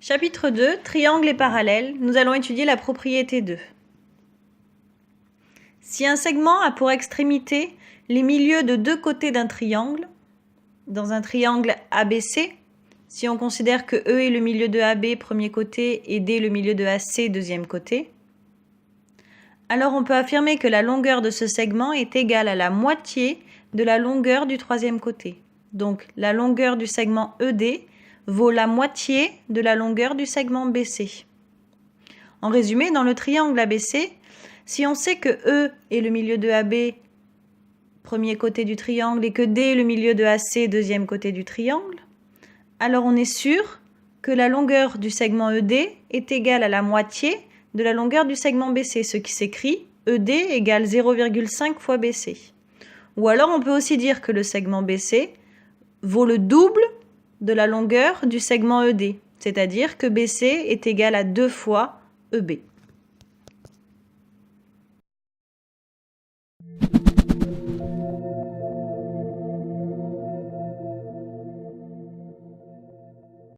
Chapitre 2, triangle et parallèle, nous allons étudier la propriété 2. Si un segment a pour extrémité les milieux de deux côtés d'un triangle, dans un triangle ABC, si on considère que E est le milieu de AB, premier côté, et D le milieu de AC, deuxième côté, alors on peut affirmer que la longueur de ce segment est égale à la moitié de la longueur du troisième côté. Donc la longueur du segment ED vaut la moitié de la longueur du segment BC. En résumé, dans le triangle ABC, si on sait que E est le milieu de AB, premier côté du triangle, et que D est le milieu de AC, deuxième côté du triangle, alors on est sûr que la longueur du segment ED est égale à la moitié de la longueur du segment BC, ce qui s'écrit ED égale 0,5 fois BC. Ou alors on peut aussi dire que le segment BC vaut le double de la longueur du segment ED, c'est-à-dire que BC est égal à 2 fois EB.